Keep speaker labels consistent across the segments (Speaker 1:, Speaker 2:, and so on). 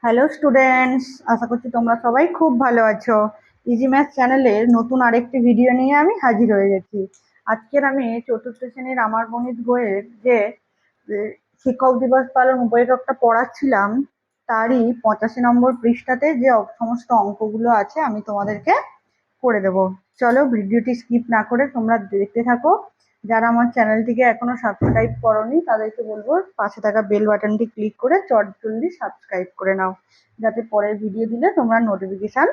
Speaker 1: Hello students, আশা করছি তোমরা সবাই খুব ভালো আছো। ইজি ম্যাথ চ্যানেলের নতুন আরেকটি ভিডিও নিয়ে আমি হাজির হয়ে গেছি। আজকের আমি চতুর্থ শ্রেণীর আমার গণিত বইয়ের যে শিক্ষক দিবস পালন উপযোগটা পড়াচ্ছিলাম, তারই 85 নম্বর পৃষ্ঠাতে যে সমস্ত অঙ্কগুলো আছে আমি তোমাদেরকে করে দেবো। চলো ভিডিওটি স্কিপ না করে তোমরা দেখতে থাকো। যারা আমার চ্যানেলটিকে এখনো সাবস্ক্রাইব করোনি তাদেরকে বলবো পাশে থাকা বেল বাটনটি ক্লিক করে চটজলদি সাবস্ক্রাইব করে নাও, যাতে পরের ভিডিও দিলে তোমরা নোটিফিকেশান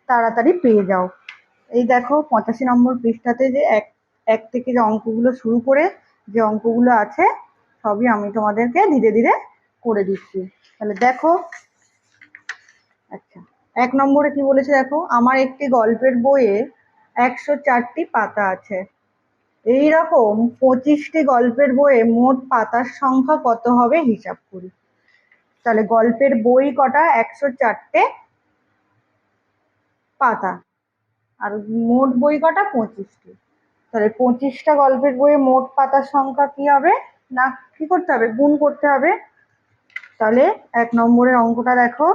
Speaker 1: তাড়াতাড়ি পেয়ে যাও। এই দেখো 85 নম্বর পৃষ্ঠাতে যে এক এক থেকে যে অঙ্কগুলো শুরু করে যে অঙ্কগুলো আছে সবই আমি তোমাদেরকে ধীরে ধীরে করে দিচ্ছি। তাহলে দেখো, আচ্ছা, 1 নম্বরে কি বলেছে দেখো, আমার একটি গল্পের বইয়ে 104টি পাতা আছে। এইরকম 25টি গল্পের বইয়ে মোট পাতার সংখ্যা কত হবে হিসাব করি। তাহলে গল্পের বই কটা? 104টে পাতা। আর মোট বই কটা? 25টি। তাহলে 25টা গল্পের বইয়ে মোট পাতার সংখ্যা কি হবে না, কি করতে হবে? গুণ করতে হবে। তাহলে 1 নম্বরের অঙ্কটা দেখো,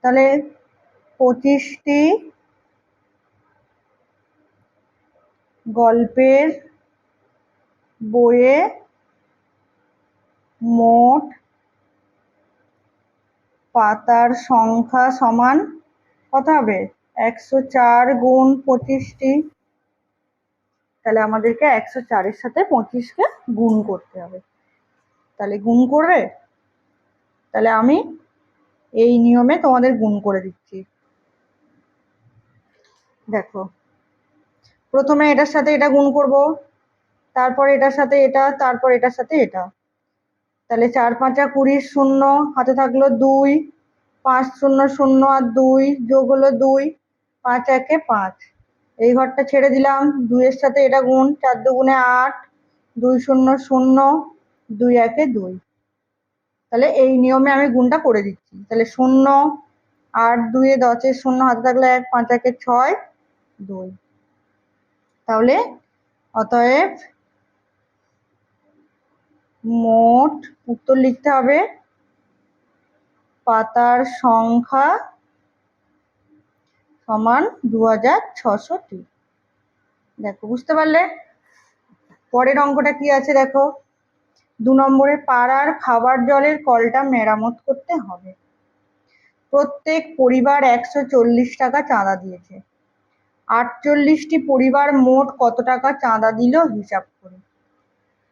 Speaker 1: তাহলে 25টি গল্পের বইয়ে মোট পাতার সংখ্যা সমান কত হবে? 104 গুণ 25টি। তাহলে আমাদেরকে 104-এর সাথে 25কে গুণ করতে হবে। তাহলে গুণ করবে? তাহলে আমি এই নিয়মে তোমাদের গুণ করে দিচ্ছি। দেখো, প্রথমে এটার সাথে এটা গুণ করব, তারপর এটার সাথে এটা, তারপর এটার সাথে এটা। তাহলে 4 5 20, শূন্য হাতে থাকলো 2, 5 0 0 আর 2 যোগ হলো 2, 5 1 5। এই ঘরটা ছেড়ে দিলাম, 2 এর সাথে এটা গুণ, 4 2 8, 2 0 0, 2 1 2। তাহলে এই নিয়মে আমি গুণটা করে দিচ্ছি। তাহলে 0, 8 2 10, শূন্য হাতে থাকলে 1, 5 1 6, 2। তাহলে অতএব মোট উত্তর লিখতে হবে পাতার সংখ্যা সমান 2600টি। দেখো, বুঝতে পারলে? পরের অঙ্কটা কি আছে দেখো, 2 নম্বরে পাড়ার খাবার জলের কলটা মেরামত করতে হবে। প্রত্যেক পরিবার 140 টাকা চাঁদা দিয়েছে। 48টি পরিবার মোট কত টাকা চাঁদা দিল হিসাব করে।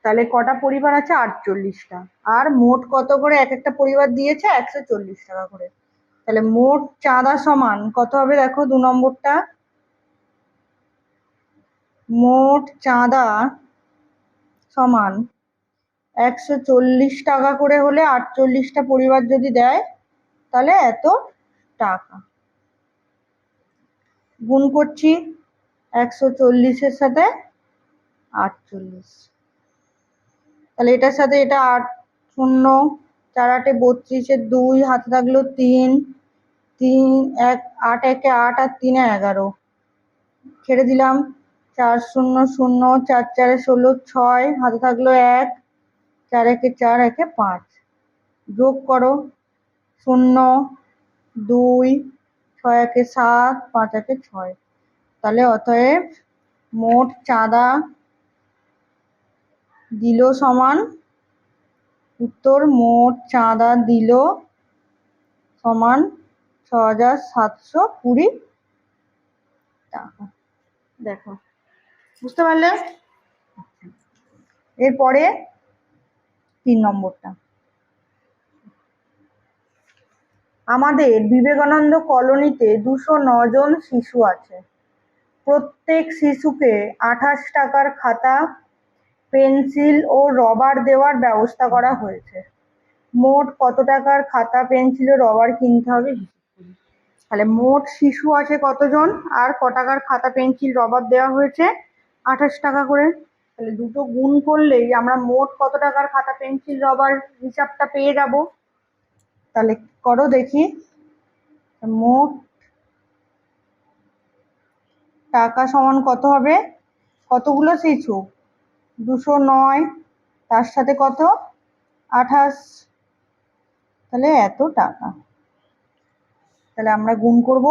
Speaker 1: তাহলে কটা পরিবার আছে? 48টা। আর মোট কত করে এক একটা পরিবার দিয়েছে? 140 টাকা করে। তাহলে মোট চাঁদা সমান কত হবে দেখো, 2 নম্বরটা। মোট চাঁদা সমান 140 টাকা করে হলে 48টা পরিবার যদি দেয় তাহলে এত টাকা। গুণ করছি 140-এর সাথে 48। তাহলে এটার সাথে এটা 8 0, 4 8 32, 2 হাতে থাকলো 3, 3 1 8 1 8 আর 3 11। ছেড়ে দিলাম, 4 0 0, 4 4 16, 6 হাতে থাকলো 1, 4 1 4 1 5। যোগ করো, 0 2 6 1 7, 5 1 6। তাহলে অতএব মোট চাঁদা দিল সমান, উত্তর মোট চাঁদা দিল সমান 6720 টাকা। দেখো, বুঝতে পারলে? এরপরে 3 নম্বরটা, আমাদের বিবেকানন্দ কলোনিতে 209 জন শিশু আছে। প্রত্যেক শিশুকে 28 টাকার খাতা, পেন্সিল ও রবার দেওয়ার ব্যবস্থা করা হয়েছে। মোট কত টাকার খাতা, পেন্সিল ও রবার কিনতে হবে হিসাব করি। তাহলে মোট শিশু আছে কতজন আর ক টাকার খাতা, পেন্সিল, রবার দেওয়া হয়েছে? 28 টাকা করে। তাহলে দুটো গুণ করলেই আমরা মোট কত টাকার খাতা, পেন্সিল, রবার হিসাবটা পেয়ে যাব। তাহলে করো দেখি, মোট টাকা সমান কত হবে? কতগুলো শিশু? 209, তার সাথে কত 28, তাহলে এত টাকা। তাহলে আমরা গুণ করব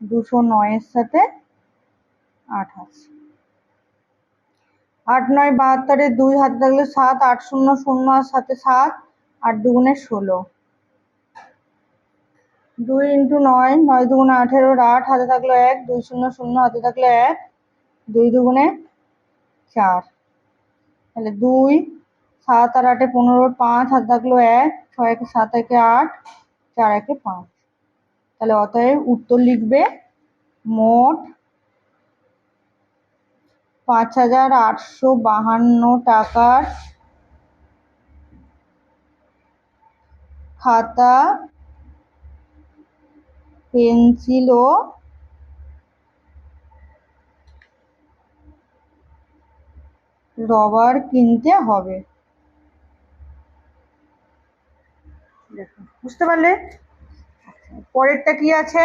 Speaker 1: 209 সাথে 28। 8 9 72, 2 হাতে থাকলে 7, 8 0 0 আর সাথে 7, 8 দুগুণে 16, 2 × 9, 9 দুগুণে 18, 8 হাতে থাকলো 1, 2 0 0 হাতে থাকলে 1, 2 দুগুণে 4, তাহলে 2, 7 আর 8 15, 5 হাতে থাকলো 1, 6 1 7 1 8, 4 1 5। তাহলে অতএব উত্তর লিখবে মোট 5852 টাকার খাতা, পেন্সিল ও রবার কিনতে হবে। বুঝতে পারলে? পরেরটা কি আছে?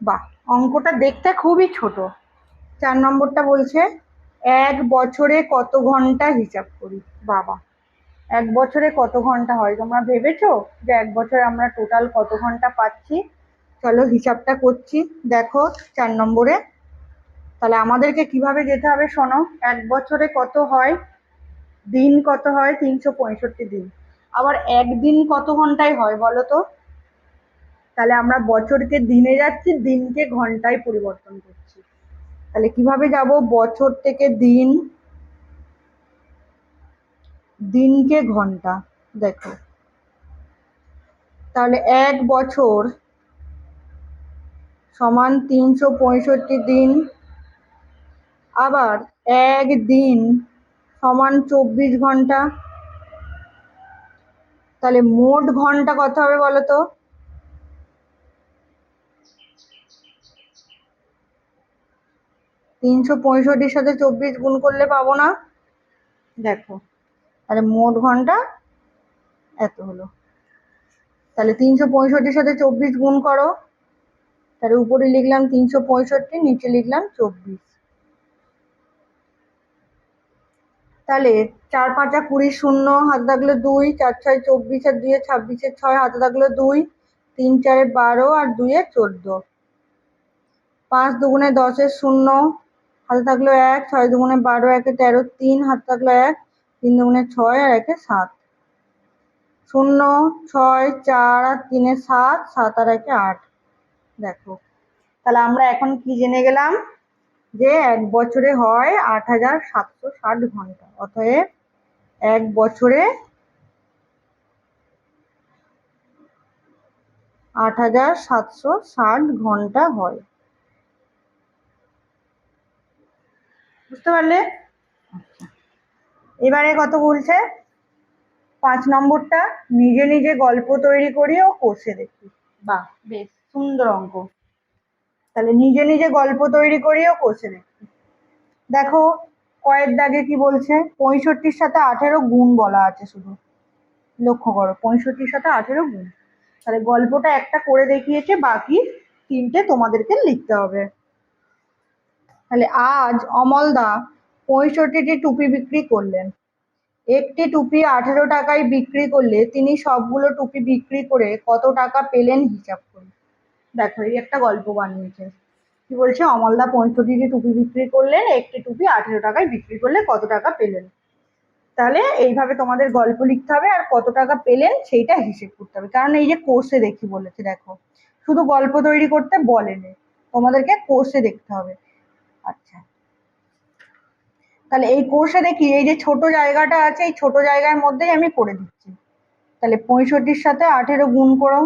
Speaker 1: বাহ, অঙ্কটা দেখতে খুবই ছোট। 4 নম্বরটা বলছে 1 বছরে কত ঘন্টা হিসাব করি। বাবা, 1 বছরে কত ঘন্টা হয় তোমরা ভেবেছো যে 1 বছরে আমরা টোটাল কত ঘন্টা পাচ্ছি? চলো হিসাবটা করছি। দেখো 4 নম্বরে, তাহলে আমাদেরকে কিভাবে যেতে হবে শোনো। 1 বছরে কত হয়, দিন কত হয়? 365 দিন। আবার একদিন কত ঘন্টায় হয় বলো তো? তাহলে আমরা বছরকে দিনে যাচ্ছি, দিনকে ঘন্টায় পরিবর্তন করছি। তাহলে কিভাবে যাব? বছর থেকে দিন, দিনকে ঘন্টা। দেখো তাহলে 1 বছর সমান 365 দিন, আবার 1 দিন সমান 24 ঘন্টা। তাহলে মোট ঘন্টা কত হবে বলো তো? 365 সাথে 24 গুণ করলে পাবো না? দেখো, তাহলে মোট ঘন্টা এত হলো। তাহলে 365 সাথে 24 গুণ করো, তাহলে উপরে লিখলাম 365, নিচে লিখলাম 24। তাহলে 4 5 20, 0 হাতে থাকলো 2, 4 6 24 আর 2 26, 6 হাতে থাকলো 2, 3 4 12 আর 2 14, 5 দুগুণে 10 0 হাতে থাকলো 1, 6 দুগুণে 12, 1 13, 3 হাতে থাকলো 1, 3 দুগুণে 6 আর 1 7, 0 6 4 আর 3 7, 7 আর 1 8। দেখো, তাহলে আমরা এখন কি জেনে গেলাম? যে 1 বছরে হয় 8760 ঘন্টা। অতএব 1 বছরে 8760 ঘন্টা হয়। বুঝতে পারলে? এবারে কত বলছে? 5 নম্বরটা, নিজে নিজে গল্প তৈরি করি ও কষে দেখি। বাহ, বেশ সুন্দর অঙ্ক। তাহলে নিজে নিজে গল্প তৈরি করি ও কষে দেখি। দেখো কয়ের দাগে কি বলছে? 65 সাথে 18 গুণ বলা আছে শুধু। লক্ষ্য করো, 65 সাথে 18 গুণ। তাহলে গল্পটা একটা করে দেখিয়েছে, বাকি 3টে তোমাদেরকে লিখতে হবে। তাহলে আজ অমলদা 65টি টুপি বিক্রি করলেন। একটি টুপি 18 টাকায় বিক্রি করলে তিনি সবগুলো টুপি বিক্রি করে কত টাকা পেলেন হিসাব করুন। দেখো, এই একটা গল্প বানিয়েছে। কি বলছে? অমলদা 65টি টুপি বিক্রি করলেন, একটি টুপি 18 টাকায় বিক্রি করলে কত টাকা পেলেন। তাহলে এইভাবে তোমাদের গল্প লিখতে হবে, আর কত টাকা পেলেন সেইটা হিসেব করতে হবে। কারণ এই যে কোর্সে দেখি বলেছে, দেখো শুধু গল্প তৈরি করতে বলেনি, তোমাদেরকে কোর্সে দেখতে হবে। আচ্ছা, তাহলে এই কোর্সে দেখি এই যে ছোট জায়গাটা আছে, এই ছোট জায়গার মধ্যেই আমি করে দিচ্ছি। তাহলে 65 সাথে 18 গুণ করো,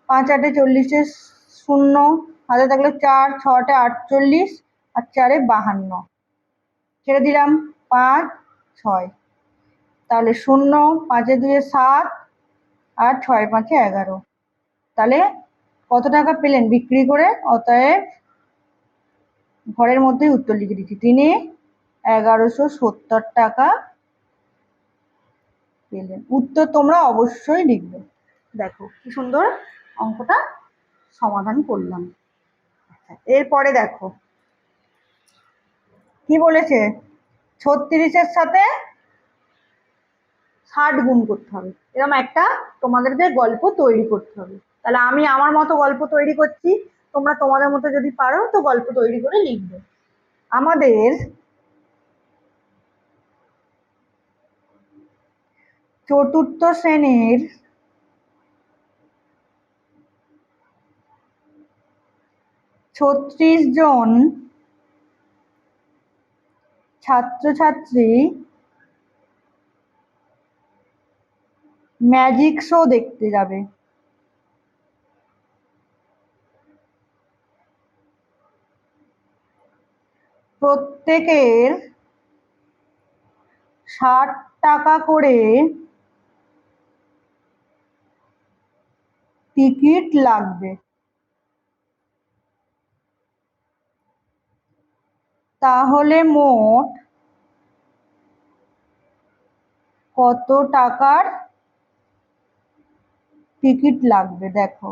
Speaker 1: 5 8 40, 0 হাতে থাকলে 4, 6 48 আর 4 52, ছেড়ে দিলাম 5 6। তাহলে 0, 5 2 7 আর 6 5 11। তাহলে কত টাকা পেলেন বিক্রি করে? অতএব ঘরের মধ্যেই উত্তর লিখে দিচ্ছি, তিনি 1170 টাকা পেলেন। উত্তর তোমরা অবশ্যই লিখবে। দেখো কি সুন্দর অঙ্কটা সমাধান করলাম। এরপরে দেখো কি বলেছে, 36-এর সাথে 60 গুণ করতে হবে, এরকম একটা তোমাদেরকে গল্প তৈরি করতে হবে। তাহলে আমি আমার মতো গল্প তৈরি করছি, তোমরা তোমাদের মতো যদি পারো তো গল্প তৈরি করে লিখবে। আমাদের চতুর্থ শ্রেণীর 36 জন ছাত্রছাত্রী ম্যাজিক শো দেখতে যাবে। প্রত্যেকের 60 টাকা করে টিকিট লাগবে। তাহলে মোট কত টাকার টিকিট লাগবে দেখো,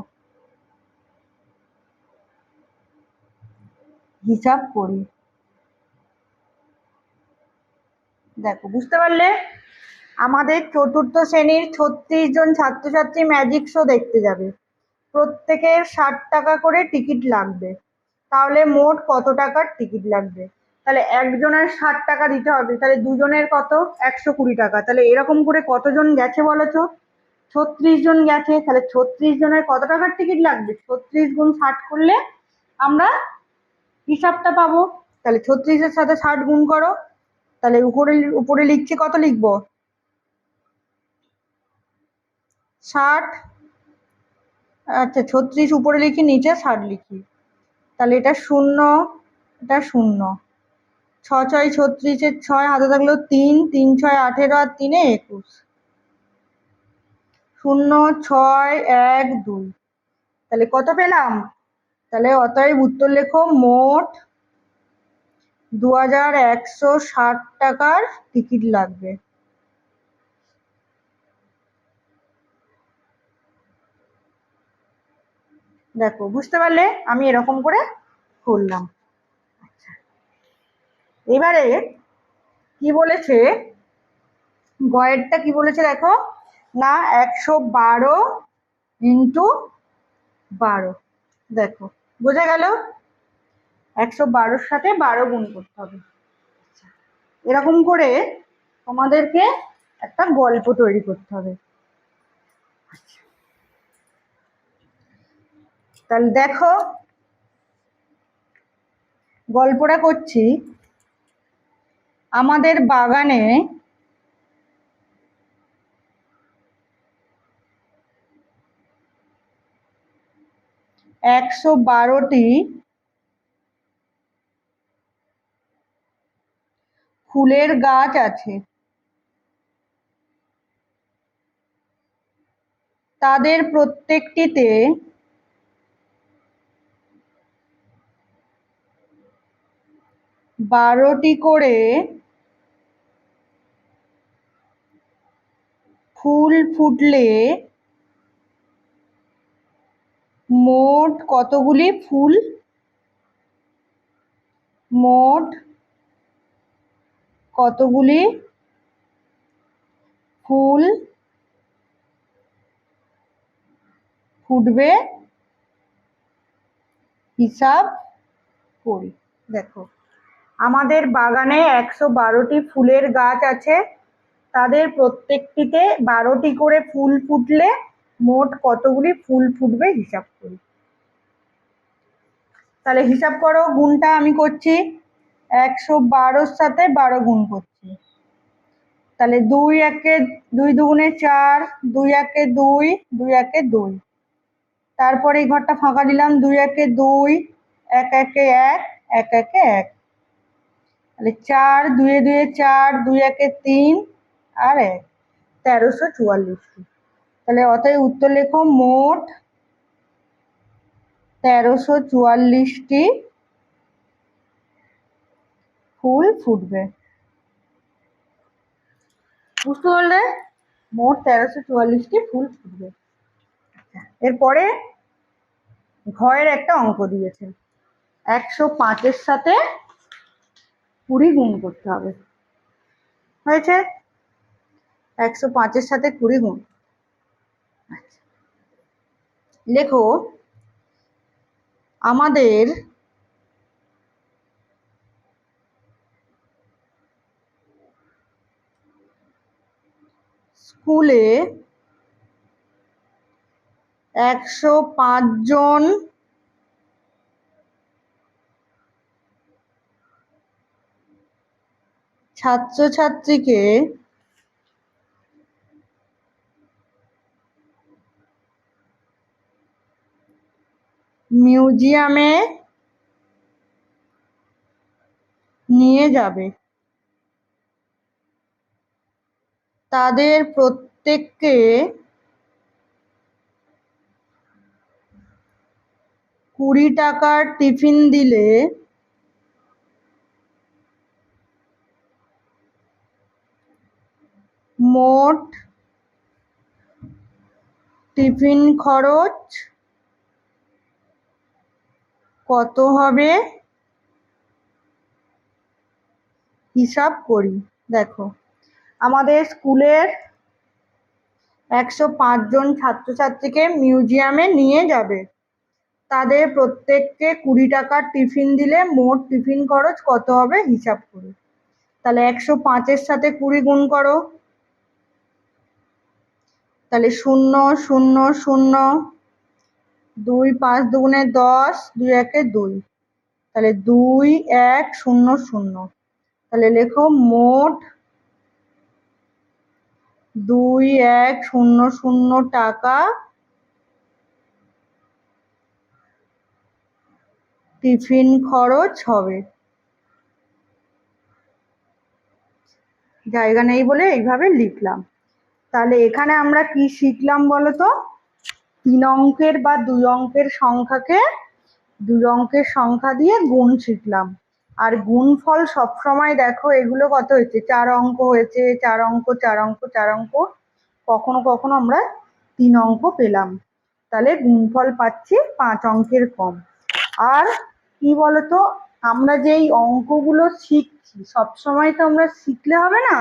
Speaker 1: হিসাব করি। দেখো, বুঝতে পারলে? আমাদের চতুর্থ শ্রেণীর 36 জন ছাত্রছাত্রী ম্যাজিক শো দেখতে যাবে, প্রত্যেকের 60 টাকা করে টিকিট লাগবে। তাহলে মোট কত টাকার টিকিট লাগবে? তাহলে একজনের 60 টাকা দিতে হবে, তাহলে দুজনের কত? 120 টাকা। তাহলে এরকম করে কতজন গেছে বলো তো? 36 জন গেছে। তাহলে 36 জনের কত টাকার টিকিট লাগবে? 36 গুণ 60 করলে আমরা হিসাবটা পাবো। তাহলে 36-এর সাথে 60 গুণ করো। তাহলে উপরে উপরে লিখছি, কত লিখবো? 60। আচ্ছা, 36 উপরে লিখি, নিচে 60 লিখি। তাহলে এটা শূন্য, এটা শূন্য। 6 6 36-এর 6 হাতে থাকলো 3, 3 6 18 আর 3 21। 0 6 1 2। তাহলে কত পেলাম? তাহলে অতএব উত্তর লেখো, মোট 2160 টাকার টিকিট লাগবে। দেখো, বুঝতে পারলে? আমি এরকম করে করলাম। আচ্ছা, এবারে কি বলেছে, গয়েরটা কি বলেছে দেখো না, 112 ইন্টু 12। দেখো, বোঝা গেল? 112-র সাথে 12 গুণ করতে হবে। এরকম করে তোমাদেরকে একটা গল্প তৈরি করতে হবে। তাহলে দেখো, গল্পটা করছি। আমাদের বাগানে 112টি ফুলের গাছ আছে। তাদের প্রত্যেকটিতে 12টি করে ফুল ফুটলে মোট কতগুলি ফুল, মোট কতগুলি ফুল ফুটবে হিসাব করি। দেখো, আমাদের বাগানে 112টি ফুলের গাছ আছে। তাদের প্রত্যেকটিতে 12টি করে ফুল ফুটলে মোট কতগুলি ফুল ফুটবে হিসাব করি। তাহলে হিসাব করো, গুণটা আমি করছি, 112-র সাথে 12 গুণ করছি। তাহলে 2 একে 2 দুগুণে 4, 2 একে 2, 2 একে 2। তারপরে এই ঘরটা ফাঁকা দিলাম, 2 একে 2, 1 একে 1, 1 একে 1। তাহলে 4, 2 এ 2 4, 2 একে 3 আর 1, 1344। তাহলে অতএব উত্তর লেখো, মোট 1344টি ফুল ফুটবে। বুঝতে পারলে? মোট 1344টি ফুল ফুটবে। এরপরে ঘয়ের একটা অঙ্ক দিয়েছে, 105-এর সাথে 20 গুণ করতে হবে। হয়েছে? 105-এর সাথে 20 গুণ। আচ্ছা, লেখো আমাদের স্কুলে 105 জন ছাত্রছাত্রীকে মিউজিয়ামে নিয়ে যাবে। তাদের প্রত্যেককে 20 টাকার টিফিন দিলে মোট টিফিন খরচ কত হবে হিসাব করি। দেখো, আমাদের স্কুলের 105 জন ছাত্রছাত্রীকে মিউজিয়ামে নিয়ে যাবে। তাদের প্রত্যেককে 20 টাকার টিফিন দিলে মোট টিফিন খরচ কত হবে হিসাব করি। তাহলে 105-এর সাথে 20 গুণ করো। তাহলে 0 0 0 2 5 দুগুণে 10, 2 একে 2, তাহলে 2 1 0 0। তাহলে লেখো মোট 2 1 0 0 টাকা টিফিন খরচ হবে। জায়গা নেই বলে এইভাবে লিখলাম। তাহলে এখানে আমরা কি শিখলাম বলতো? 3 অঙ্কের বা 2 অঙ্কের সংখ্যাকে 2 অঙ্কের সংখ্যা দিয়ে গুণ শিখলাম। আর গুণফল সবসময় দেখো এগুলো কত হয়েছে, 4 অঙ্ক হয়েছে, 4 অঙ্ক 4 অঙ্ক 4 অঙ্ক, কখনো কখনো আমরা 3 অঙ্ক পেলাম। তাহলে গুণফল পাচ্ছি 5 অঙ্কের কম। আর কি বলতো, আমরা যেই অঙ্কগুলো শিখছি সবসময় তো আমরা শিখলে হবে না,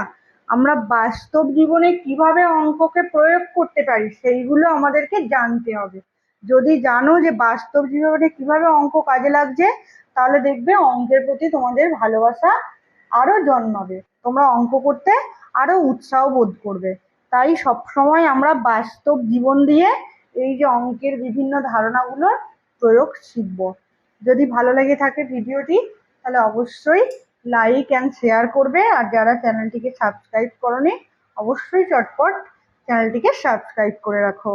Speaker 1: আমরা বাস্তব জীবনে কিভাবে অঙ্ককে প্রয়োগ করতে পারি সেইগুলো আমাদেরকে জানতে হবে। যদি জানো যে বাস্তব জীবনে কিভাবে অঙ্ক কাজে লাগছে, তাহলে দেখবে অঙ্কের প্রতি তোমাদের ভালোবাসা আরো জন্মাবে, তোমরা অঙ্ক করতে আরো উৎসাহ বোধ করবে। তাই সবসময় আমরা বাস্তব জীবন দিয়ে এই যে অঙ্কের বিভিন্ন ধারণাগুলোর প্রয়োগ শিখব। যদি ভালো লেগে থাকে ভিডিওটি তাহলে অবশ্যই লাইক অ্যান্ড শেয়ার করবে। আর যারা চ্যানেলটিকে সাবস্ক্রাইব করোনি অবশ্যই চটপট চ্যানেলটিকে সাবস্ক্রাইব করে রাখো।